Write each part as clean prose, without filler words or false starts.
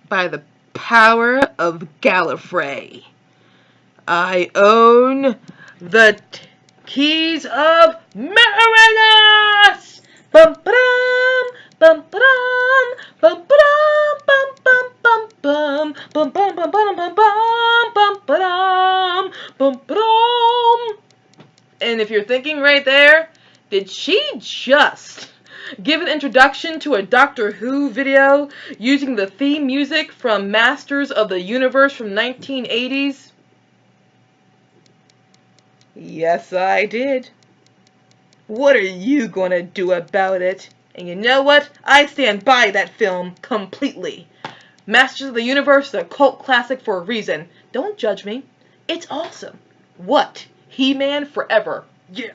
By the power of Gallifrey, I own the keys of Marinus! Bum ba-dum, bum ba-dum, bum ba-dum, bum bum bum bum bum bum bum bum bum bum ba-dum, bum ba-dum. And if you're thinking right there, did she just give an introduction to a Doctor Who video using the theme music from Masters of the Universe from 1980s? Yes, I did. What are you gonna do about it? And you know what? I stand by that film completely. Masters of the Universe is a cult classic for a reason. Don't judge me. It's awesome. What? He-Man forever. Yeah.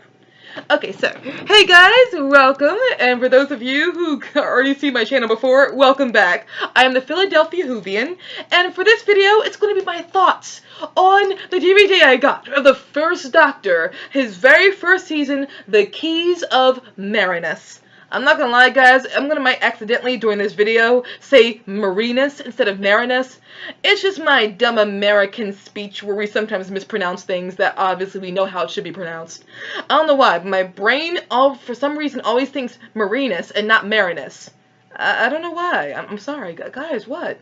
Okay, so, hey guys, welcome, and for those of you who already seen my channel before, welcome back. I am the Philadelphia Whovian, and for this video, it's going to be my thoughts on the DVD I got of the first Doctor, his very first season, The Keys of Marinus. I'm not gonna lie, guys, might accidentally, during this video, say Marinus instead of Marinus. It's just my dumb American speech where we sometimes mispronounce things that obviously we know how it should be pronounced. I don't know why, but my brain, for some reason, always thinks Marinus and not Marinus. I don't know why. I'm sorry. Guys, what?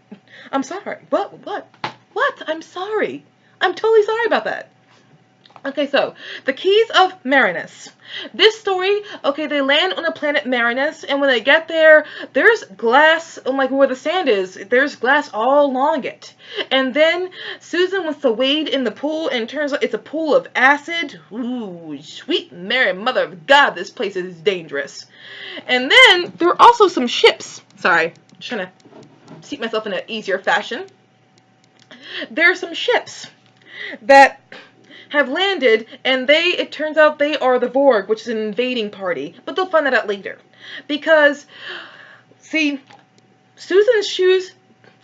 I'm sorry. What? I'm sorry. I'm totally sorry about that. Okay, so, the Keys of Marinus. This story, okay, they land on the planet Marinus, and when they get there, there's glass, like where the sand is, there's glass all along it. And then, Susan wants to wade in the pool, and it turns out it's a pool of acid. Ooh, sweet Mary, mother of God, this place is dangerous. And then, there are also some ships. Sorry, I'm trying to seat myself in an easier fashion. There are some ships that have landed, and it turns out they are the Vorg, which is an invading party, but they'll find that out later. Because, see, Susan's shoes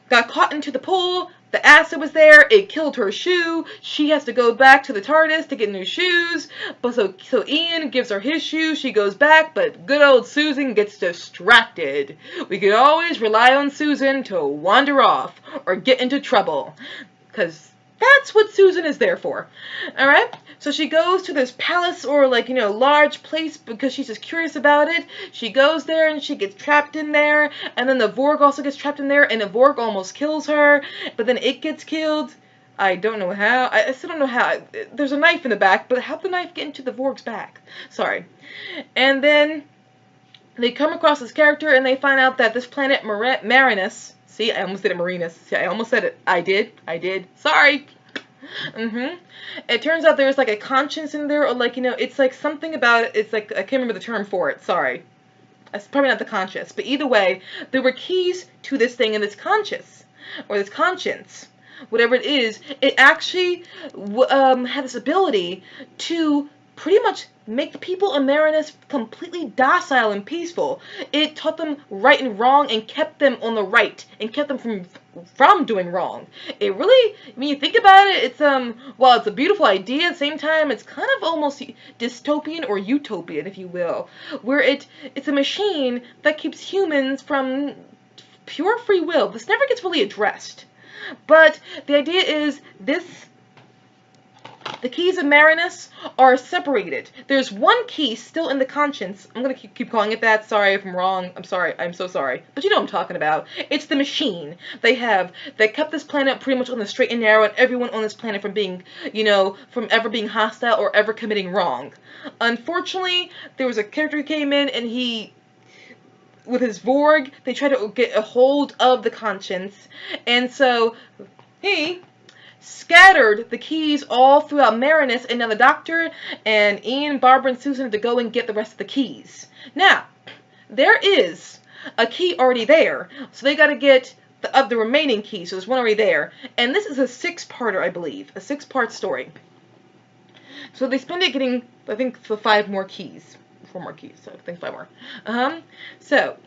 got caught into the pool, the acid was there, it killed her shoe, she has to go back to the TARDIS to get new shoes, but so Ian gives her his shoes, she goes back, but good old Susan gets distracted. We could always rely on Susan to wander off, or get into trouble, because that's what Susan is there for. Alright? So she goes to this palace or large place because she's just curious about it. She goes there and she gets trapped in there. And then the Vorg also gets trapped in there and the Vorg almost kills her. But then it gets killed. I don't know how. I still don't know how. There's a knife in the back, but how'd the knife get into the Vorg's back? Sorry. And then they come across this character and they find out that this planet Marinus. See, I almost said it Marinus. See, I almost said it. I did. Sorry. It turns out there's like a conscience in there, or it's like something about it. It's like, I can't remember the term for it. Sorry. It's probably not the conscience. But either way, there were keys to this thing, and this conscience, or this conscience, whatever it is, it actually had this ability to pretty much make the people of Marinus completely docile and peaceful. It taught them right and wrong and kept them on the right and kept them from doing wrong. It really, when you think about it, it's while it's a beautiful idea, at the same time it's kind of almost dystopian or utopian, if you will, where it's a machine that keeps humans from pure free will. This never gets really addressed. But the idea is the keys of Marinus are separated. There's one key still in the conscience. I'm going to keep calling it that. Sorry if I'm wrong. I'm sorry. I'm so sorry. But you know what I'm talking about. It's the machine they kept this planet pretty much on the straight and narrow, and everyone on this planet from being, from ever being hostile or ever committing wrong. Unfortunately, there was a character who came in, and with his Vorg, they tried to get a hold of the conscience, and so he scattered the keys all throughout Marinus, and now the Doctor and Ian, Barbara, and Susan had to go and get the rest of the keys. Now, there is a key already there, so they got to get the remaining keys, so there's one already there. And this is a 6-parter, I believe, a 6-part story. So they spend it getting, I think, 5 more keys. 4 more keys, so I think 5 more. So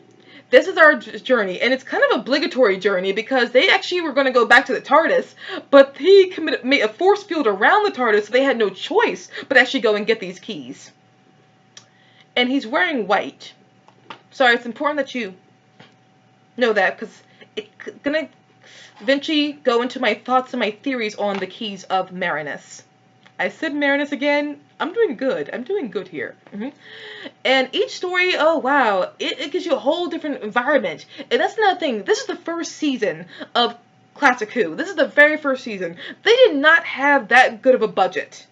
this is our journey, and it's kind of an obligatory journey because they actually were going to go back to the TARDIS, but he made a force field around the TARDIS, so they had no choice but actually go and get these keys. And he's wearing white. Sorry, it's important that you know that, because it's going to eventually go into my thoughts and my theories on the keys of Marinus. I said Marinus again. I'm doing good. I'm doing good here. And each story, oh wow, it gives you a whole different environment. And that's another thing. This is the first season of Classic Who. This is the very first season. They did not have that good of a budget.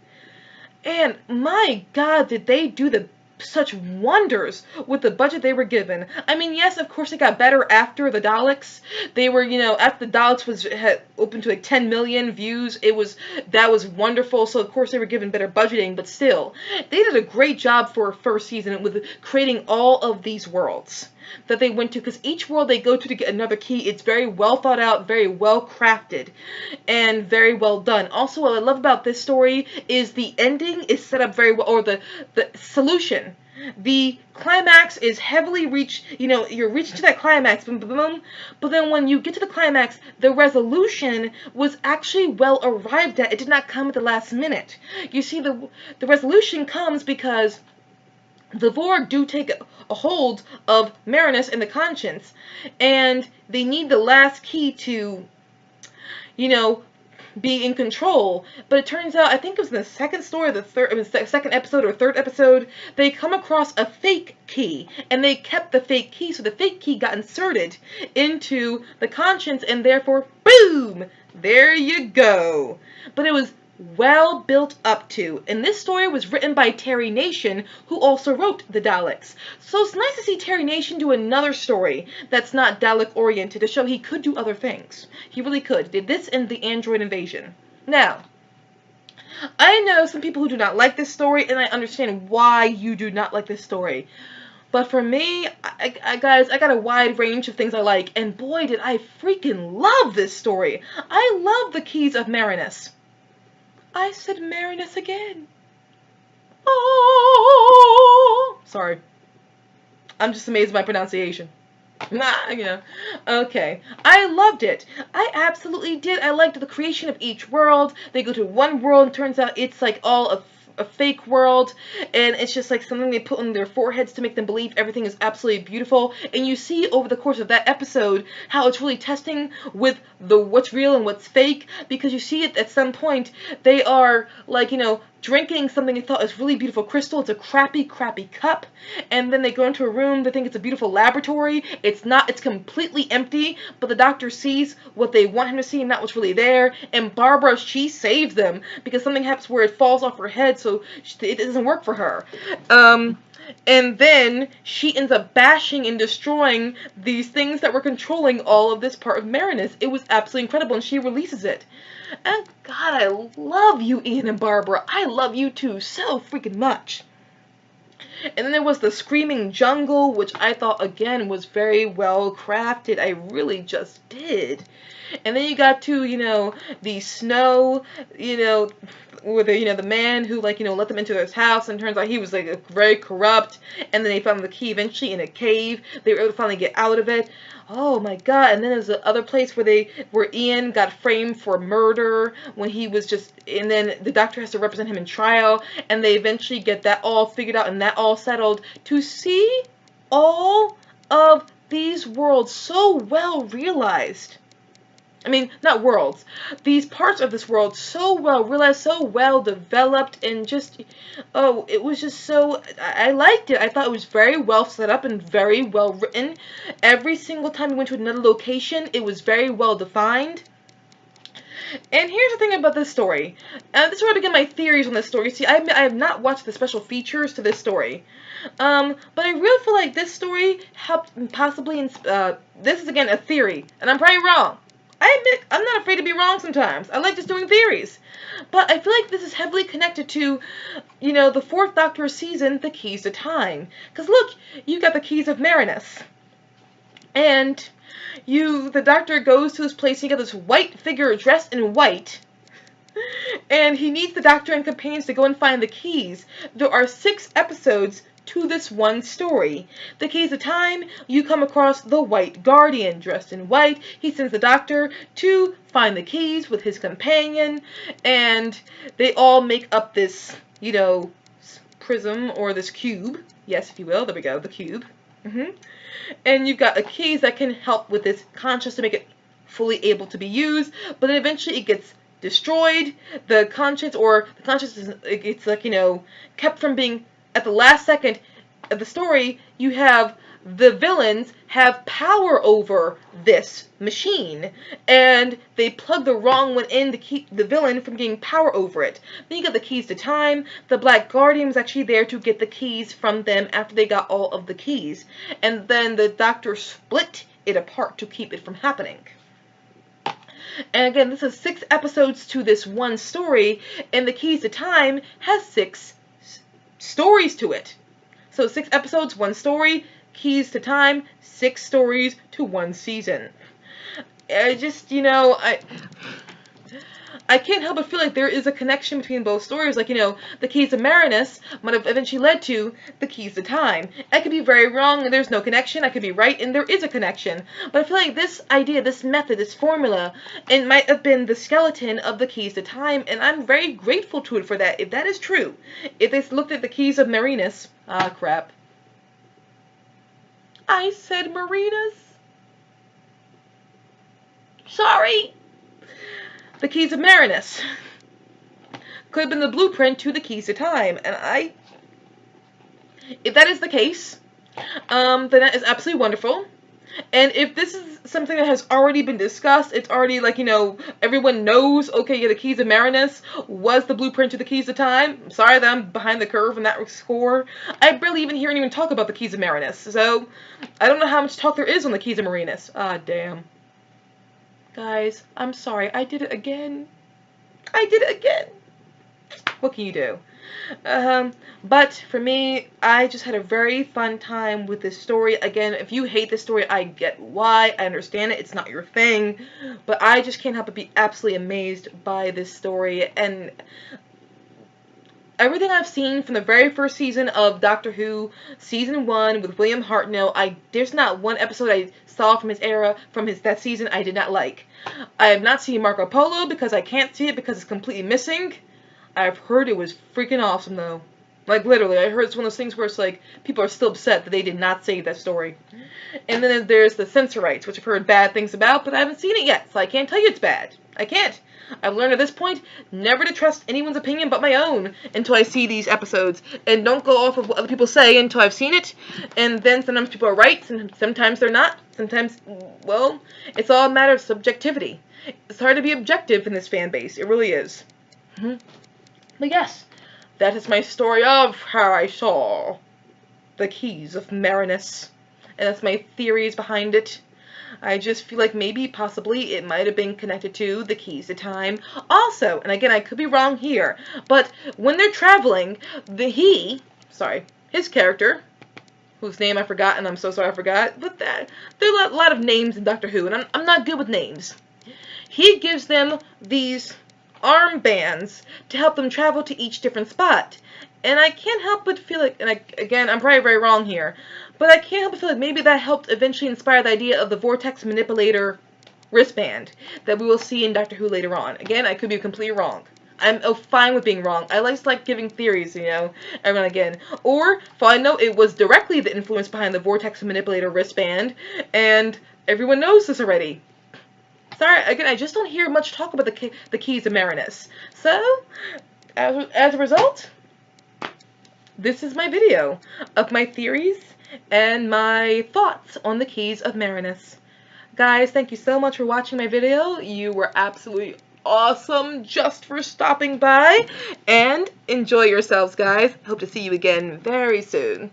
And my God, did they do such wonders with the budget they were given. I mean, yes, of course, it got better after the Daleks. They were, after the Daleks had opened to like 10 million views, that was wonderful. So of course they were given better budgeting, but still, they did a great job for a first season with creating all of these worlds that they went to, because each world they go to get another key, it's very well thought out, very well crafted, and very well done. Also, what I love about this story is the ending is set up very well, or the solution. The climax is heavily reached, you're reaching to that climax, boom, boom, boom, but then when you get to the climax, the resolution was actually well arrived at. It did not come at the last minute. You see, the resolution comes because the Vorg do take a hold of Marinus and the Conscience, and they need the last key to, be in control. But it turns out, I think it was in the second story, second episode or third episode, they come across a fake key, and they kept the fake key, so the fake key got inserted into the Conscience, and therefore, boom! There you go. But it was well built up to. And this story was written by Terry Nation, who also wrote The Daleks. So it's nice to see Terry Nation do another story that's not Dalek-oriented to show he could do other things. He really could. Did this in The Android Invasion. Now, I know some people who do not like this story, and I understand why you do not like this story. But for me, guys, I got a wide range of things I like, and boy, did I freaking love this story. I love the keys of Marinus. I said Marinus again. Oh, sorry. I'm just amazed by my pronunciation. Okay. I loved it. I absolutely did. I liked the creation of each world. They go to one world and turns out it's like all a fake world, and it's just like something they put on their foreheads to make them believe everything is absolutely beautiful. And you see over the course of that episode how it's really testing with what's real and what's fake, because you see it at some point they are like, drinking something they thought was really beautiful crystal. It's a crappy cup, and then they go into a room, they think it's a beautiful laboratory. It's not. It's completely empty, but the doctor sees what they want him to see and not what's really there. And Barbara, she saves them because something happens where it falls off her head, so it doesn't work for her. And then she ends up bashing and destroying these things that were controlling all of this part of Marinus. It was absolutely incredible, and she releases it. And God, I love you, Ian and Barbara. I love you too so freaking much. And then there was the Screaming Jungle, which I thought, again, was very well crafted. I really just did. And then you got to, the snow, where the man who, let them into his house, and turns out he was, very corrupt. And then they found the key eventually in a cave. They were able to finally get out of it. Oh my God. And then there's the other place where Ian got framed for murder when he was and then the doctor has to represent him in trial, and they eventually get that all figured out and that all settled. To see all of these worlds so well realized. I mean, not worlds. These parts of this world so well realized, so well developed, and just, it was just so, I liked it. I thought it was very well set up and very well written. Every single time we went to another location, it was very well defined. And here's the thing about this story. This is where I begin my theories on this story. See, I have not watched the special features to this story. But I really feel like this story helped possibly, this is again a theory, and I'm probably wrong. I admit, I'm not afraid to be wrong sometimes. I like just doing theories. But I feel like this is heavily connected to, the fourth Doctor season, The Keys to Time. Because look, you got the keys of Marinus. And the Doctor goes to this place, and you got this white figure dressed in white. And he needs the Doctor and companions to go and find the keys. There are 6 episodes to this one story. The Keys of Time, you come across the White Guardian dressed in white. He sends the Doctor to find the keys with his companion, and they all make up this, prism or this cube. Yes, if you will. There we go, the cube. And you've got the keys that can help with this conscious to make it fully able to be used, but then eventually it gets destroyed. The conscience is, it's like, kept from being, at the last second of the story, you have the villains have power over this machine, and they plug the wrong one in to keep the villain from getting power over it. Then you get the keys to time. The Black Guardian was actually there to get the keys from them after they got all of the keys, and then the Doctor split it apart to keep it from happening. And again, this is 6 episodes to this one story, and the Keys to Time has 6 stories to it. So 6 episodes, 1 story. Keys to Time, 6 stories to 1 season. I just, I can't help but feel like there is a connection between both stories. Like, the Keys of Marinus might have eventually led to the Keys to Time. I could be very wrong and there's no connection. I could be right and there is a connection. But I feel like this idea, this method, this formula, it might have been the skeleton of the Keys to Time, and I'm very grateful to it for that, if that is true. If they looked at the Keys of Marinus, crap. I said Marinus. Sorry. The Keys of Marinus could have been the blueprint to the Keys to Time, and if that is the case, then that is absolutely wonderful. And if this is something that has already been discussed, it's already like, everyone knows, okay, yeah, the Keys of Marinus was the blueprint to the Keys to Time. I'm sorry that I'm behind the curve in that score. I barely even hear anyone talk about the Keys of Marinus, so I don't know how much talk there is on the Keys of Marinus. Damn. Guys, I'm sorry, I did it again. I did it again. What can you do? But for me, I just had a very fun time with this story. Again, if you hate this story, I get why. I understand it. It's not your thing. But I just can't help but be absolutely amazed by this story. And everything I've seen from the very first season of Doctor Who, season 1 with William Hartnell, there's not one episode I saw from his era, that season, I did not like. I have not seen Marco Polo because I can't see it because it's completely missing. I've heard it was freaking awesome though. Like literally, I heard it's one of those things where it's like, people are still upset that they did not save that story. And then there's the censor rights, which I've heard bad things about, but I haven't seen it yet, so I can't tell you it's bad. I can't. I've learned at this point never to trust anyone's opinion but my own until I see these episodes. And don't go off of what other people say until I've seen it. And then sometimes people are right, sometimes they're not. Sometimes, well, it's all a matter of subjectivity. It's hard to be objective in this fan base. It really is. But yes, that is my story of how I saw the Keys of Marinus. And that's my theories behind it. I just feel like maybe, possibly, it might have been connected to the Keys to Time. Also, and again, I could be wrong here, but when they're traveling, his character, whose name I forgot, and I'm so sorry I forgot, but there are a lot of names in Doctor Who, and I'm not good with names. He gives them these armbands to help them travel to each different spot. And I can't help but feel like, and again, I'm probably very wrong here, but I can't help but feel like maybe that helped eventually inspire the idea of the Vortex Manipulator wristband that we will see in Doctor Who later on. Again, I could be completely wrong. I'm fine with being wrong. I like giving theories, every now and again. Or, if I know, it was directly the influence behind the Vortex Manipulator wristband, and everyone knows this already. Sorry, again, I just don't hear much talk about the Keys of Marinus. So, as a result, this is my video of my theories and my thoughts on the Keys of Marinus. Guys, thank you so much for watching my video. You were absolutely awesome just for stopping by. And enjoy yourselves, guys. Hope to see you again very soon.